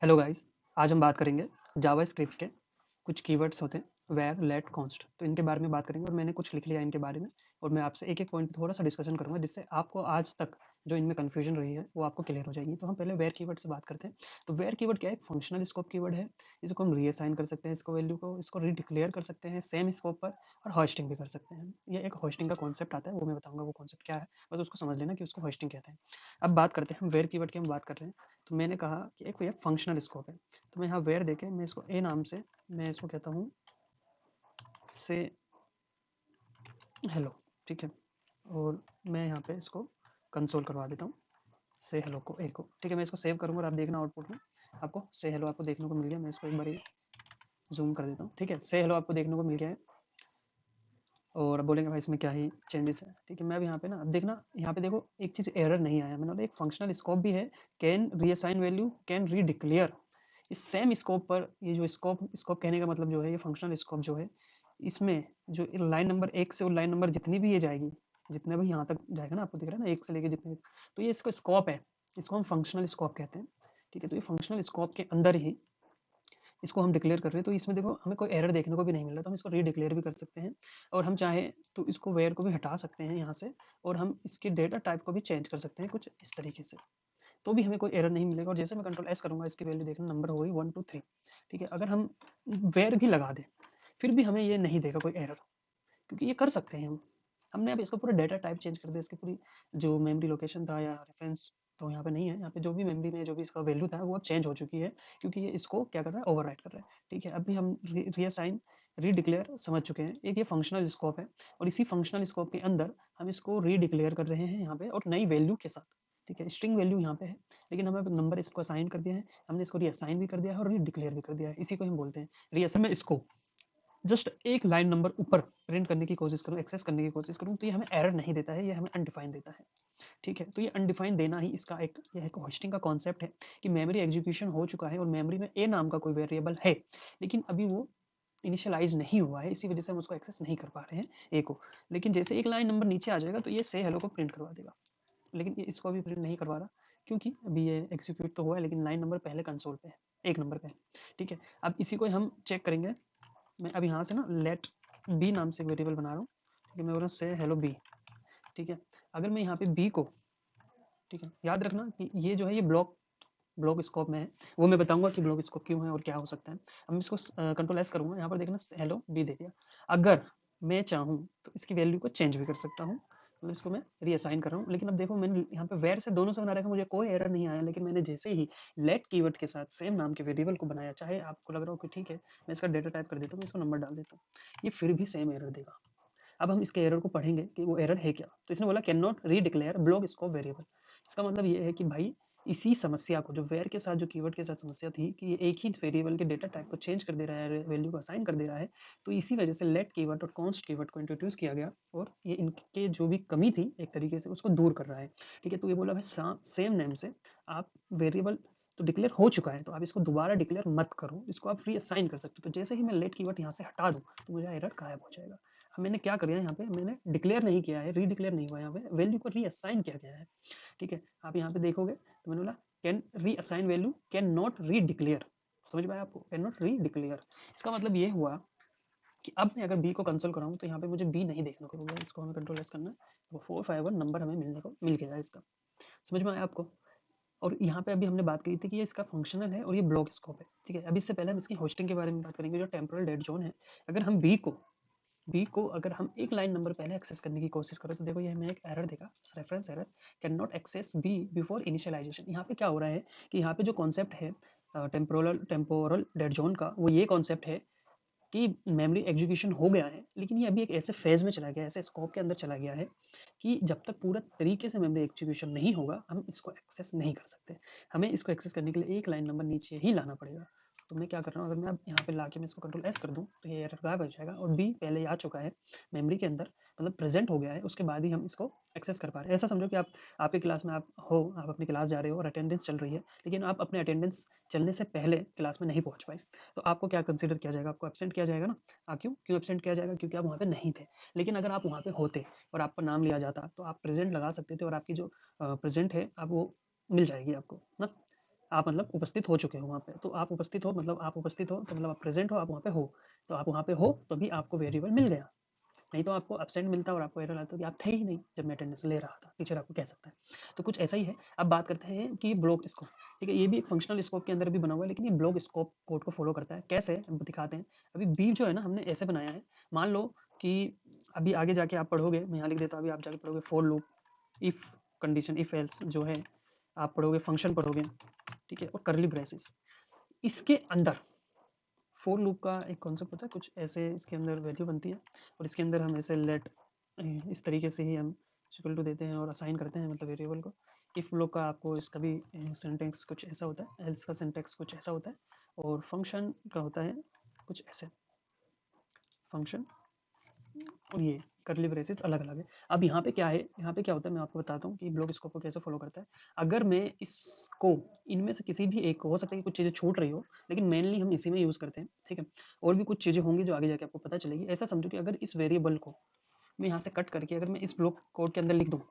Hello guys, आज हम बात करेंगे जावास्क्रिप्ट के कुछ कीवर्ड्स होते हैं वेयर लेट कॉन्स्ट। तो इनके बारे में बात करेंगे और मैंने कुछ लिख लिया इनके बारे में और मैं आपसे एक एक पॉइंट थोड़ा सा डिस्कशन करूंगा जिससे आपको आज तक जो इनमें कन्फ्यूजन रही है वो आपको क्लियर हो जाएगी। तो हम पहले वेयर कीवर्ड से बात करते हैं। तो वेयर कीवर्ड क्या है? एक फंक्शनल स्कोप कीवर्ड है। इसको हम रीअसाइन कर सकते हैं, इसको वैल्यू को इसको रीडिक्लेयर कर सकते हैं सेम स्कोप पर, और होस्टिंग भी कर सकते हैं। ये एक होस्टिंग का कॉन्सेप्ट आता है, वो मैं बताऊंगा वो कॉन्सेप्ट क्या है, बस उसको समझ लेना कि उसको होस्टिंग कहते हैं। अब बात करते हैं वेयर कीवर्ड की, हम बात कर रहे हैं। तो मैंने कहा कि एक ये फंक्शनल स्कोप है। तो मैं यहाँ वेयर देके मैं इसको ए नाम से मैं इसको कहता हूँ से हेलो, ठीक है। और मैं यहाँ पे इसको कंसोल करवा देता हूँ से हेलो को ए को, ठीक है। मैं इसको सेव करूँगा और आप देखना आउटपुट में आपको से हेलो आपको देखने को मिल गया। मैं इसको एक बार जूम कर देता हूँ, ठीक है। से हेलो आपको देखने को मिल गया है और अब बोलेंगे भाई इसमें क्या ही चेंजेस है, ठीक है। मैं अब यहाँ पे ना, अब देखना यहाँ पे देखो एक चीज़ एरर नहीं आया। मैंने बोला एक फंक्शनल स्कोप भी है, कैन रीअसाइन वैल्यू, कैन रीडिक्लेयर। इस सेम स्कोप पर ये जो स्कोप स्कोप कहने का मतलब जो है, ये फंक्शनल स्कोप जो है, इसमें जो लाइन नंबर 1 से और लाइन नंबर जितनी भी ये जाएगी, जितना भी यहाँ तक जाएगा ना, आपको दिख रहा है ना 1 से लेके जितने, तो ये इसका स्कोप है, इसको हम फंक्शनल स्कोप कहते हैं, ठीक है। तो ये फंक्शनल स्कोप के अंदर ही इसको हम डिक्लेयर कर रहे हैं। तो इसमें देखो हमें कोई एरर देखने को भी नहीं मिल रहा, तो हम इसको रीडिक्लेयर भी कर सकते हैं और हम चाहें तो इसको वेयर को भी हटा सकते हैं यहाँ से, और हम इसके डेटा टाइप को भी चेंज कर सकते हैं कुछ इस तरीके से, तो भी हमें कोई एरर नहीं मिलेगा। और जैसे मैं कंट्रोल एस करूँगा, इसकी वैल्यू देखना नंबर हो गई 1 2 3, ठीक है। अगर हम वेयर भी लगा दें फिर भी हमें ये नहीं देगा कोई एरर, क्योंकि ये कर सकते हैं हम। हमने अब इसको पूरा डेटा टाइप चेंज कर दिया, इसकी पूरी जो मेमोरी लोकेशन था या रेफरेंस तो यहाँ पे नहीं है। यहाँ पे जो भी मेमोरी में जो भी इसका वैल्यू था वो अब चेंज हो चुकी है, क्योंकि ये इसको क्या कर रहा है, ओवरराइट कर रहा है, ठीक है। अभी हम रीअसाइन रीडिक्लेयर समझ चुके हैं। एक ये फंक्शनल स्कोप है और इसी फंक्शनल स्कोप के अंदर हम इसको रीडिक्लेयर कर रहे हैं यहाँ पे और नई वैल्यू के साथ, ठीक है। स्ट्रिंग वैल्यू यहाँ पे है, लेकिन हमें नंबर इसको असाइन कर दिया है, हमने इसको रीअसाइन भी कर दिया है और रीडिक्लेयर भी कर दिया है। इसी को हम बोलते हैं रीअसाइन। में इसको जस्ट एक लाइन नंबर ऊपर प्रिंट करने की कोशिश करूँ, एक्सेस करने की कोशिश करूँ, तो ये हमें एरर नहीं देता है, ये हमें अनडिफाइंड देता है, ठीक है। तो ये अनडिफाइंड देना ही इसका एक यह एक होस्टिंग का कॉन्सेप्ट है कि मेमोरी एग्जीक्यूशन हो चुका है और मेमोरी में ए नाम का कोई वेरिएबल है, लेकिन अभी वो इनिशियलाइज नहीं हुआ है, इसी वजह से हम उसको एक्सेस नहीं कर पा रहे हैं ए को। लेकिन जैसे एक लाइन नंबर नीचे आ जाएगा तो ये से हेलो को प्रिंट करवा देगा, लेकिन ये इसको अभी प्रिंट नहीं करवा रहा, क्योंकि अभी ये एग्जीक्यूट तो हुआ है लेकिन लाइन नंबर पहले कंसोल पे है, एक नंबर पे है, ठीक है। अब इसी को हम चेक करेंगे। मैं अब यहाँ से ना लेट बी नाम से एक वेरिएबल बना रहा हूँ, ठीक है। मैं बोल रहा हूँ से हेलो बी, ठीक है। अगर मैं यहाँ पे बी को, ठीक है, याद रखना कि ये जो है ये ब्लॉक ब्लॉक स्कोप में है, वो मैं बताऊंगा कि ब्लॉक स्कोप क्यों है और क्या हो सकता है। अब मैं इसको कंट्रोल एस करूंगा, यहाँ पर देखना हेलो बी दे दिया। अगर मैं चाहूँ तो इसकी वैल्यू को चेंज भी कर सकता हूँ, मतलब इसको मैं रीअसाइन कर रहा हूँ। लेकिन अब देखो मैंने यहाँ पे वेयर से दोनों से बना रखा, मुझे कोई एरर नहीं आया, लेकिन मैंने जैसे ही लेट कीवर्ड के साथ सेम नाम के वेरिएबल को बनाया, चाहे आपको लग रहा हो कि ठीक है मैं इसका डेटा टाइप कर देता हूँ, मैं इसको नंबर डाल देता हूँ, ये फिर भी सेम एरर देगा। अब हम इसके एरर को पढ़ेंगे कि वो एरर है क्या। तो इसने बोला can not redeclare block scope variable. इसका मतलब ये है कि भाई इसी समस्या को, जो वेयर के साथ जो कीवर्ड के साथ समस्या थी कि ये एक ही वेरिएबल के डेटा टाइप को चेंज कर दे रहा है, वैल्यू को असाइन कर दे रहा है, तो इसी वजह से लेट कीवर्ड और कॉन्स्ट कीवर्ड को इंट्रोड्यूस किया गया और ये इनके जो भी कमी थी एक तरीके से उसको दूर कर रहा है, ठीक है। तो ये बोला भाई सेम नेम से आप वेरिएबल तो डिक्लेयर हो चुका है, तो आप इसको दोबारा डिक्लेयर मत करो, इसको आप रीअसाइन कर सकते हो। तो जैसे ही मैं लेट कीवर्ड यहाँ से हटा दूँ तो मुझे एरर गायब हो जाएगा। अब मैंने क्या कर यहाँ पे, मैंने डिक्लेयर नहीं किया है, रीडिक्लेयर नहीं हुआ, यहाँ पे वैल्यू को रीअसाइन किया गया है, ठीक है। आप यहाँ पे देखोगे तो मैंने बोला can reassign value, can not redeclare. समझ में आया आपको? कैन नॉट रीडिक्लेयर, इसका मतलब ये हुआ कि अब मैं अगर बी को कंसोल कराऊँ तो यहाँ पे मुझे बी नहीं देखने को मिलेगा। इसको हमें कंट्रोल एस करना है, तो 451 नंबर हमें मिलने को मिल गया इसका। समझ में आया आपको? और यहाँ पे अभी हमने बात करी थी कि ये इसका फंक्शनल है और ये ब्लॉक स्कोप है, ठीक है। अभी इससे पहले हम इसकी होस्टिंग के बारे में बात करेंगे, जो टेम्पोरल डेड जोन है। अगर हम बी को अगर हम एक लाइन नंबर पहले एक्सेस करने की कोशिश करें तो देखो ये हमें एक एरर देगा, reference error, can not access B before initialisation. यहाँ पे क्या हो रहा है कि यहाँ पे जो कॉन्सेप्ट है टेम्पोरल डेड जोन का, वो ये कॉन्सेप्ट है कि मेमोरी एग्जीक्यूशन हो गया है, लेकिन ये अभी एक ऐसे फेज में चला गया है, ऐसे स्कोप के अंदर चला गया है कि जब तक पूरा तरीके से मेमोरी एग्जीक्यूशन नहीं होगा हम इसको एक्सेस नहीं कर सकते। हमें इसको एक्सेस करने के लिए एक लाइन नंबर नीचे ही लाना पड़ेगा। तो मैं क्या कर रहा हूँ, अगर मैं अब यहाँ पे लाके मैं इसको कंट्रोल एस कर दूँ तो ये एरर गायब हो जाएगा और बी पहले ही आ चुका है मेमोरी के अंदर, मतलब प्रेजेंट हो गया है, उसके बाद ही हम इसको एक्सेस कर पा रहे हैं। ऐसा समझो कि आप आपकी क्लास में आप अपनी क्लास जा रहे हो और अटेंडेंस चल रही है, लेकिन आप अपने अटेंडेंस चलने से पहले क्लास में नहीं पहुँच पाए, तो आपको क्या कंसीडर किया जाएगा? आपको एब्सेंट किया जाएगा ना। क्यों एब्सेंट किया जाएगा? क्योंकि आप वहाँ पे नहीं थे। लेकिन अगर आप वहाँ पे होते और आपका नाम लिया जाता तो आप प्रेजेंट लगा सकते थे और आपकी जो प्रेजेंट है आप वो मिल जाएगी आपको ना। आप मतलब उपस्थित हो चुके हो वहाँ पे। तो आप उपस्थित हो मतलब आप उपस्थित हो तो मतलब आप प्रेज़ेंट हो, आप वहाँ पे हो। तो आप वहाँ पे हो तभी आपको वेरिएबल मिल गया। नहीं तो आपको एब्सेंट मिलता और आपको एरर आता कि आप थे ही नहीं जब मैं अटेंडेंस ले रहा था। टीचर आपको कह सकता है। तो कुछ ऐसा ही है। अब बात करते हैं कि ब्लॉक स्कोप, ठीक है? ये भी एक फंक्शनल स्कोप के अंदर भी बना हुआ है, लेकिन ये ब्लॉक स्कोप कोड को फ़ॉलो करता है। कैसे? अब दिखाते हैं। अभी बी जो है ना हमने ऐसे बनाया है, मान लो कि अभी आगे जाके आप पढ़ोगे, मैं यहाँ लिख देता हूँ, अभी आप जाके पढ़ोगे for loop, if condition, if else जो है, आप पढ़ोगे, फंक्शन पढ़ोगे, ठीक है? और कर्ली ब्रेसेस। इसके अंदर फॉर लूप का एक कॉन्सेप्ट होता है, कुछ ऐसे इसके अंदर वैल्यू बनती है और इसके अंदर हम ऐसे लेट इस तरीके से ही हम इक्वल टू देते हैं और असाइन करते हैं मतलब वेरिएबल को। इफ लूप का आपको इसका भी सिंटैक्स कुछ ऐसा होता है, एल्स का सिंटैक्स कुछ ऐसा होता है और फंक्शन का होता है कुछ ऐसे, फंक्शन और ये कर्ली ब्रेसेस अलग-अलग है। अब यहाँ पे क्या है, यहाँ पे क्या होता है मैं आपको बताता हूँ कि ब्लॉक स्कोप को कैसे फॉलो करता है। अगर मैं इसको इनमें से किसी भी एक को, हो सकता है कि कुछ चीज़ें छूट रही हो, लेकिन मेनली हम इसी में यूज़ करते हैं, ठीक है? और भी कुछ चीज़ें होंगी जो आगे जाके आपको पता चलेगी। ऐसा समझो कि अगर इस वेरिएबल को मैं यहाँ से कट करके अगर मैं इस ब्लॉक कोड के अंदर लिख दूँ,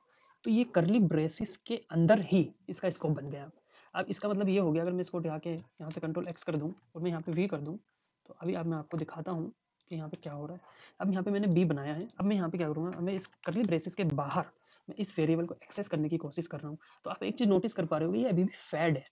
तो ये कर्ली ब्रेसेस के अंदर ही इसका स्कोप बन गया। अब इसका मतलब ये हो गया, अगर मैं इसको उठा के यहाँ से कंट्रोल एक्स कर दूँ और मैं यहाँ पे वी कर दूँ, तो अभी अब मैं आपको दिखाता हूँ कि यहाँ पे क्या हो रहा है। अब यहाँ पे मैंने बी बनाया है, अब मैं यहाँ पे क्या करूँगा, अब मैं इस कर्ली ब्रेसेस के बाहर मैं इस वेरिएबल को एक्सेस करने की कोशिश कर रहा हूँ। तो आप एक चीज़ नोटिस कर पा रहे होगे, ये अभी भी फैड है।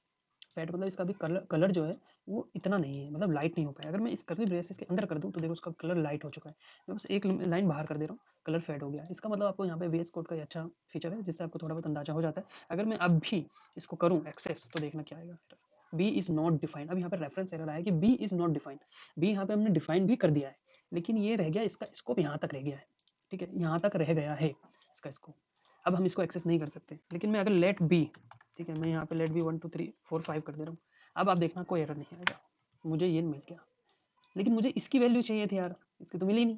फैड मतलब इसका भी कलर कलर जो है वो इतना नहीं है, मतलब लाइट नहीं हो पाया। अगर मैं इस कर्ली ब्रेसेस के अंदर कर दूँ तो देखो उसका कलर लाइट हो चुका है। मैं बस एक लाइन बाहर कर दे रहा हूँ, कलर फेड हो गया है। इसका मतलब आपको यहाँ पे वीएस कोड का ये अच्छा फीचर है जिससे आपको थोड़ा बहुत अंदाजा हो जाता है। अगर मैं अब भी इसको करूँ एक्सेस तो देखना क्या आएगा, बी इज़ नॉट डिफाइंड। अब यहाँ पे रेफरेंस एरर आया कि B is not defined. B यहाँ पे हमने डिफाइन भी कर दिया है, लेकिन ये रह गया, इसका स्कोप यहाँ तक रह गया है, ठीक है? यहाँ तक रह गया है इसका स्कोप। अब हम इसको एक्सेस नहीं कर सकते, लेकिन मैं अगर लेट बी, ठीक है, मैं यहाँ पे लेट बी 1 2 3 4 5 कर दे रहा हूँ। अब आप देखना कोई एरर नहीं आएगा, मुझे ये मिल गया। लेकिन मुझे इसकी वैल्यू चाहिए थी यार, इसकी तो मिली नहीं,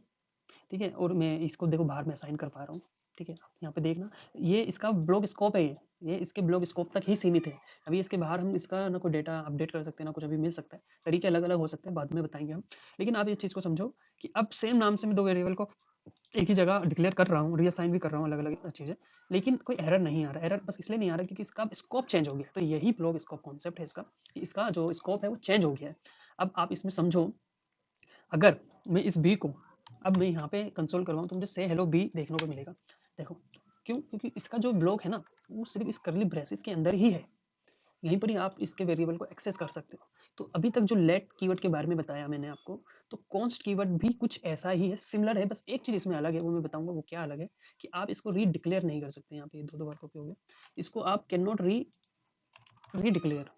ठीक है? और मैं इसको देखो बाहर में असाइन कर पा रहा हूँ, ठीक है? यहाँ पे देखना, ये इसका ब्लॉक स्कोप है, ये इसके ब्लॉक स्कोप तक ही सीमित है। अभी इसके बाहर हम इसका ना कोई डेटा अपडेट कर सकते हैं, ना कुछ अभी मिल सकता है। तरीके अलग-अलग हो सकते हैं, बाद में बताएँगे हम। लेकिन आप इस चीज़ को समझो कि अब सेम नाम से मैं 2 वेरिएबल को एक ही जगह डिक्लेयर कर रहा हूँ, रीअसाइन भी कर रहा हूँ अलग-अलग चीज़ें, लेकिन कोई एरर नहीं आ रहा। एरर बस इसलिए नहीं आ रहा क्योंकि इसका स्कोप चेंज हो गया। तो यही ब्लॉक स्कोप कॉन्सेप्ट है इसका, कि इसका जो स्कोप है वो चेंज हो गया है। अब आप इसमें समझो, अगर मैं इस बी को अब मैं यहाँ पे कंसोल करवाऊँ तो मुझे से हेलो बी देखने को मिलेगा। देखो, क्यों? क्योंकि इसका जो ब्लॉक है ना, वो सिर्फ़ इस कर्ली ब्रेसेस के अंदर ही है। यहीं पर ही आप इसके वेरिएबल को एक्सेस कर सकते हो। तो अभी तक जो लेट कीवर्ड के बारे में बताया मैंने आपको, तो कॉन्स्ट कीवर्ड भी कुछ ऐसा ही है, सिमिलर है, बस एक चीज़ इसमें अलग है, वो मैं बताऊँगा वो क्या अलग है, कि आप इसको रीडिक्लेयर नहीं कर सकते। यहाँ पे 2-2 बार कॉपी हो गया। इसको आप कैन नॉट रीडिक्लेयर,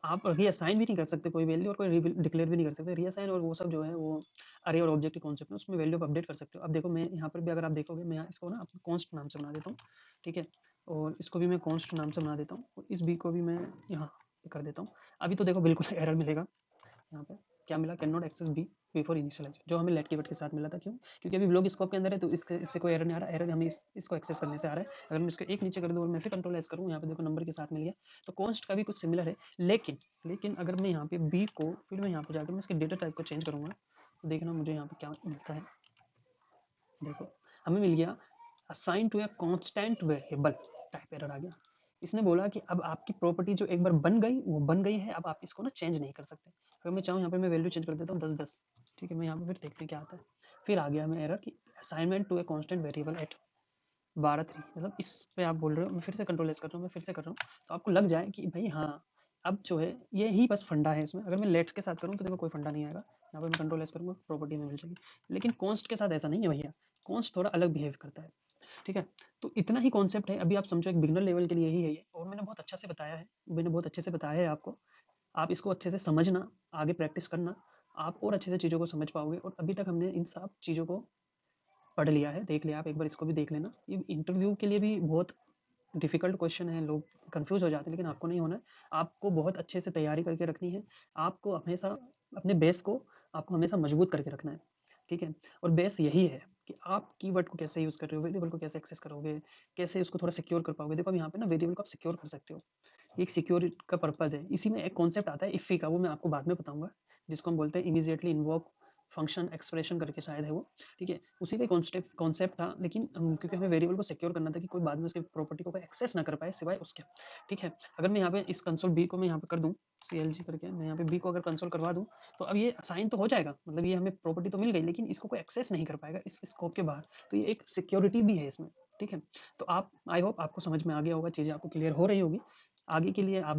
आप रीअसाइन भी नहीं कर सकते कोई वैल्यू और कोई डिक्लेयर भी नहीं कर सकते। रीअसाइन और वो सब जो है वो अरे और ऑब्जेक्ट के कॉन्सेप्ट में, उसमें वैल्यू आप अपडेट कर सकते हो। अब देखो मैं यहाँ पर भी अगर आप देखोगे, मैं इसको ना अपना कॉन्स्ट नाम से बना देता हूँ, ठीक है? और इसको भी मैं कॉन्स्ट नाम से बना देता हूँ और इस बी को भी मैं यहाँ पे कर देता हूँ। अभी तो देखो बिल्कुल एरर मिलेगा यहाँ पे, क्या मिला, can not access B before initialise, जो हमें लेट कीवर्ड के साथ मिला था। क्यों? क्योंकि अभी ब्लॉक स्कोप के अंदर है, तो इससे कोई एरर नहीं आ रहा। एरर हमें इसको एक्सेस करने से आ रहा है। अगर मैं इसको एक नीचे कर दूँ और मैं फिर कंट्रोल एस करूँ, यहाँ पे देखो नंबर के साथ मिल गया। तो कॉन्स्ट का भी कुछ सिमिलर है, लेकिन अगर मैं यहाँ पे बी को फिर मैं यहाँ पे जाकर मैं इसके डेटा टाइप को चेंज करूँगा, तो देखना मुझे यहाँ पे क्या मिलता है। देखो, हमें मिल गया assign to a constant variable, type error आ गया। इसने बोला कि अब आपकी प्रॉपर्टी जो एक बार बन गई वो बन गई है, अब आप इसको ना चेंज नहीं कर सकते। अगर मैं चाहूँ यहाँ पे मैं वैल्यू चेंज कर देता हूँ 10-10, ठीक है? मैं यहाँ पे फिर देखते हैं क्या आता है। फिर आ गया हमें एरर कि assignment to a constant variable at 12-3, मतलब इस पे आप बोल रहे हो। मैं फिर से कंट्रोल एस कर रहा हूँ, मैं फिर से कर रहा हूँ, तो आपको लग जाए कि भाई हाँ, अब जो है ये ही बस फंडा है इसमें। अगर मैं लेट्स के साथ करूँ तो देखो कोई फंडा नहीं आएगा। यहाँ पे मैं कंट्रोल एस करूँगा, प्रॉपर्टी में मिल जाएगी। लेकिन कॉन्स्ट के साथ ऐसा नहीं है भैया, कॉन्स्ट थोड़ा अलग बिहेव करता है, ठीक है? तो इतना ही कॉन्सेप्ट है। अभी आप समझो एक बिगिनर लेवल के लिए ही है ये, और मैंने बहुत अच्छा से बताया है, मैंने बहुत अच्छे से बताया है आपको। आप इसको अच्छे से समझना, आगे प्रैक्टिस करना, आप और अच्छे से चीज़ों को समझ पाओगे। और अभी तक हमने इन सब चीज़ों को पढ़ लिया है, देख लिया। आप एक बार इसको भी देख लेना। ये इंटरव्यू के लिए भी बहुत डिफ़िकल्ट क्वेश्चन है, लोग कन्फ्यूज़ हो जाते हैं, लेकिन आपको नहीं होना है। आपको बहुत अच्छे से तैयारी करके रखनी है। आपको हमेशा अपने बेस को आपको हमेशा मजबूत करके रखना है, ठीक है? और बेस यही है कि आप कीवर्ड को कैसे यूज़ कर रहे हो, वेरिएबल को कैसे एक्सेस करोगे, कैसे उसको थोड़ा सिक्योर कर पाओगे। देखो अब यहाँ पे ना वेरिएबल को आप सिक्योर कर सकते हो, ये एक सिक्योर का पर्पज़ है। इसी में एक कॉन्सेप्ट आता है इफ़ी का, वो मैं आपको बाद में बताऊँगा, जिसको हम बोलते हैं इमीडिएटली इन्वोक फंक्शन एक्सप्रेशन करके शायद है वो, ठीक है? उसी का कॉन्सेप्ट था, लेकिन क्योंकि हमें वेरिएबल को सिक्योर करना था कि कोई बाद में उसकी प्रॉपर्टी को कोई एक्सेस ना कर पाए सिवाय उसके, ठीक है? अगर मैं यहाँ पे इस कंसोल बी को मैं यहाँ पे कर दूँ, CLG करके मैं यहाँ पे बी को अगर कंसोल करवा दूँ, तो अब ये असाइन तो हो जाएगा, मतलब ये हमें प्रॉपर्टी तो मिल गई, लेकिन इसको कोई एक्सेस नहीं कर पाएगा इस स्कोप के बाहर। तो ये एक सिक्योरिटी भी है इसमें, ठीक है? तो आप आई होप आपको समझ में आ गया होगा, चीज़ें आपको क्लियर हो रही होगी। आगे के लिए आप